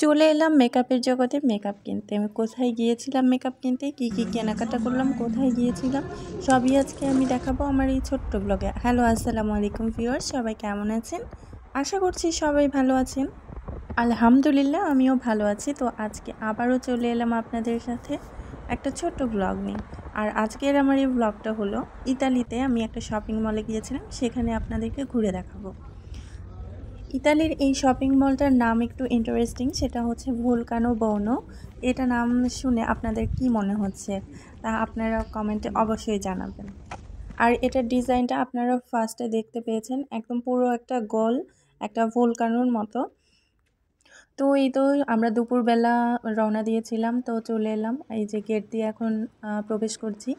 চলে এলাম মেকআপের জগতে মেকআপ কিনতে। আমি কোথায় গিয়েছিলাম মেকআপ কিনতে, কি কি কেনাকাটা করলাম, কোথায় গিয়েছিলাম, সবই আজকে আমি দেখাবো আমার এই ছোট্ট ব্লগে। হ্যালো, আসসালামু আলাইকুম ভিউয়ার্স, সবাই কেমন আছেন? আশা করছি সবাই ভালো আছেন। আলহামদুলিল্লাহ, আমিও ভালো আছি। তো আজকে আবারও চলে এলাম আপনাদের সাথে একটা ছোট্ট ব্লগ নিয়ে। আর আজকের আমার এই ব্লগটা হলো ইতালিতে আমি একটা শপিং মলে গিয়েছিলাম, সেখানে আপনাদেরকে ঘুরে দেখাবো। ইতালির এই শপিং মলটার নাম একটু ইন্টারেস্টিং, সেটা হচ্ছে ভুলকানো বনো। এটা নাম শুনে আপনাদের কি মনে হচ্ছে তা আপনারা কমেন্টে অবশ্যই জানাবেন। আর এটার ডিজাইনটা আপনারা ফার্স্টে দেখতে পেয়েছেন, একদম পুরো একটা গোল, একটা ভুলকানোর মতো। তো এই তো আমরা দুপুরবেলা রওনা দিয়েছিলাম, তো চলে এলাম এই যে গেট দিয়ে এখন প্রবেশ করছি।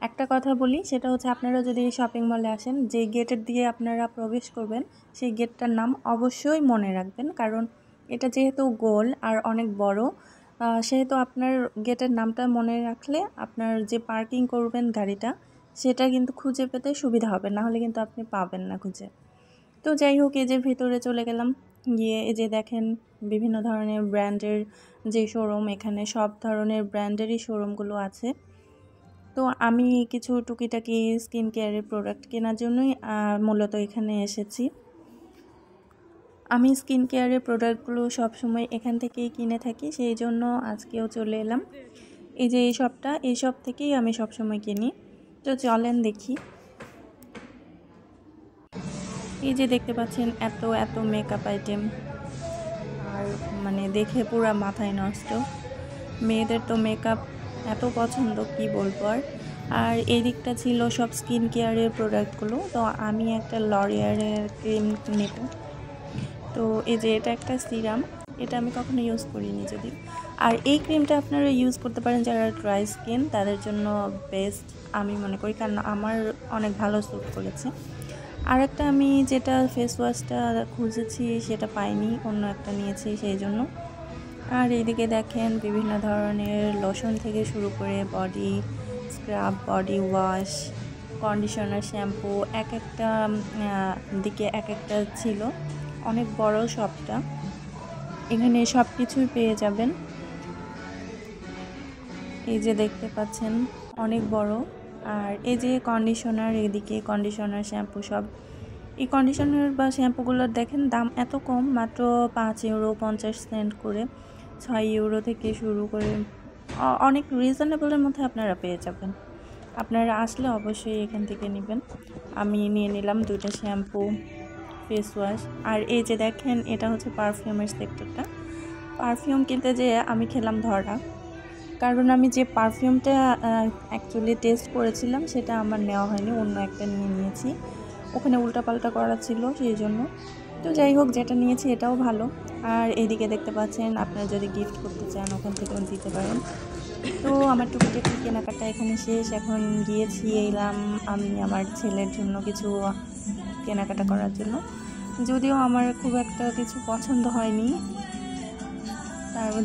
একটা কথা বলি, সেটা হচ্ছে আপনারা যদি এই শপিং মলে আসেন, যে গেটের দিয়ে আপনারা প্রবেশ করবেন সেই গেটটার নাম অবশ্যই মনে রাখবেন, কারণ এটা যেহেতু গোল আর অনেক বড়, সেহেতু আপনার গেটের নামটা মনে রাখলে আপনার যে পার্কিং করবেন গাড়িটা, সেটা কিন্তু খুঁজে পেতে সুবিধা হবে, না হলে কিন্তু আপনি পাবেন না খুঁজে। তো যাই হোক, এই যে ভিতরে চলে গেলাম, গিয়ে এই যে দেখেন বিভিন্ন ধরনের ব্র্যান্ডের যে শোরুম, এখানে সব ধরনের ব্র্যান্ডেরই শোরুমগুলো আছে। তো আমি কিছু টুকিটাকি স্কিন কেয়ারের প্রোডাক্ট কেনার জন্যই মূলত এখানে এসেছি। আমি স্কিন কেয়ারের প্রোডাক্টগুলো সবসময় এখান থেকেই কিনে থাকি, সেই জন্য আজকেও চলে এলাম। এই যে এই শপটা, এই শপ থেকেই আমি সবসময় কিনি। তো চলেন দেখি। এই যে দেখতে পাচ্ছেন এত এত মেকআপ আইটেম, আর মানে দেখে পুরা মাথায় নষ্ট। মেয়েদের তো মেকআপ এত পছন্দ, কি বলবো আর। আর এই দিকটা ছিল সব স্কিন কেয়ারের প্রোডাক্টগুলো। তো আমি একটা লরিয়ালের ক্রিম নেব। তো এই যে এটা একটা সিরাম, এটা আমি কখনো ইউজ করিনি যদি। আর এই ক্রিমটা আপনারা ইউজ করতে পারেন যারা ড্রাই স্কিন, তাদের জন্য বেস্ট আমি মনে করি, কারণ আমার অনেক ভালো স্যুট করেছে। আর একটা আমি যেটা ফেস ওয়াশটা খুঁজেছি সেটা পাইনি, অন্য একটা নিয়েছি সেই জন্য। আর এইদিকে দেখেন বিভিন্ন ধরনের লোশন থেকে শুরু করে body scrub, body wash, conditioner, shampoo, এক একটা দিকে এক একটা ছিল। অনেক বড় শপটা, এখানে সব কিছুই পেয়ে যাবেন। এই যে দেখতে পাচ্ছেন অনেক বড়। আর এই যে কন্ডিশনার, এদিকে কন্ডিশনার, শ্যাম্পু সব। এই কন্ডিশনার বা শ্যাম্পুগুলোর দেখেন দাম এত কম, মাত্র 5 ইউরো 50 সেন্ট করে, 6 ইউরো থেকে শুরু করে অনেক রিজনেবলের মধ্যে আপনারা পেয়ে যাবেন। আপনারা আসলে অবশ্যই এখান থেকে নেবেন। আমি নিয়ে নিলাম 2টা শ্যাম্পু, ফেস ওয়াশ। আর এই যে দেখেন এটা হচ্ছে পারফিউমের সেক্টরটা। পারফিউম কিনতে যেয়ে আমি খেলাম ধরা, কারণ আমি যে পারফিউমটা অ্যাকচুয়ালি টেস্ট করেছিলাম সেটা আমার নেওয়া হয়নি, অন্য একটা নিয়ে নিয়েছি। ওখানে উল্টাপাল্টা করা ছিল সেই জন্য। তো যাই হোক, যেটা নিয়েছি এটাও ভালো। আর এইদিকে দেখতে পাচ্ছেন আপনারা যদি গিফট করতে চান ওখান থেকেও দিতে পারেন। তো আমার টুকিটাকি কেনাকাটা এখানে শেষ। এখন গিয়েছি এলাম আমি আমার ছেলের জন্য কিছু কেনাকাটা করার জন্য, যদিও আমার খুব একটা কিছু পছন্দ হয়নি।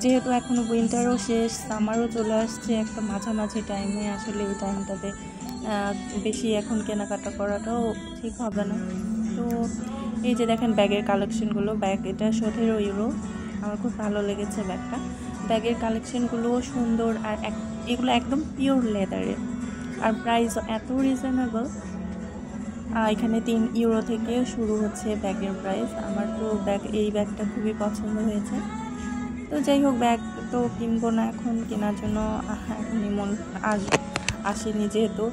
যেহেতু এখনও উইন্টারও শেষ, সামারও চলে আসছে, একটা মাঝামাঝি টাইমে, আসলে এই টাইমটাতে বেশি এখন কেনাকাটা করাটাও ঠিক হবে না। তো এই যে দেখেন ব্যাগের কালেকশনগুলো, ব্যাগ এটা 17 ইউরো, আমার খুব ভালো লেগেছে ব্যাগটা। ব্যাগের কালেকশনগুলোও সুন্দর, আর এগুলো একদম পিওর লেদারের, আর প্রাইস এত রিজনেবল। এখানে 3 ইউরো থেকে শুরু হচ্ছে ব্যাগের প্রাইস। আমার তো এই ব্যাগটা খুবই পছন্দ হয়েছে। তো যাই হোক, ব্যাগ তো কিনবো না এখন, কেনার জন্য এখনই মন আসেনি যেহেতু।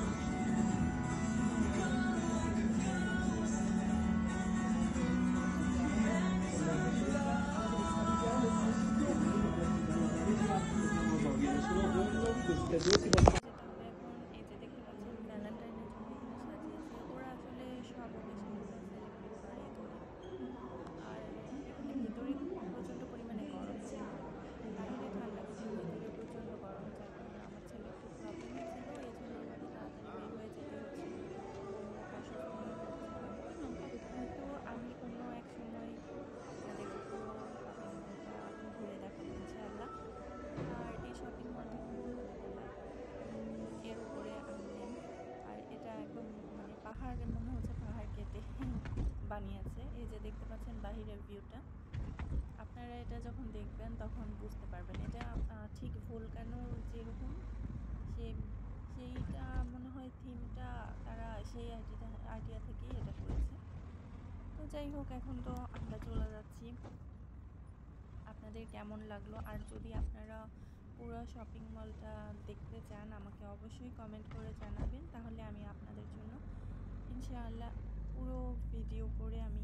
দেখবেন তখন বুঝতে পারবেন এটা ঠিক ভোলকানোর যেরকম সেম সেইটা মনে হয় থিমটা তারা সেই আইডিয়া থেকেই এটা করেছে। তো যাই হোক এখন তো আমরা চলে যাচ্ছি। আপনাদের কেমন লাগলো? আর যদি আপনারা পুরো শপিং মলটা দেখতে চান আমাকে অবশ্যই কমেন্ট করে জানাবেন, তাহলে আমি আপনাদের জন্য ইনশাআল্লাহ পুরো ভিডিও করে আমি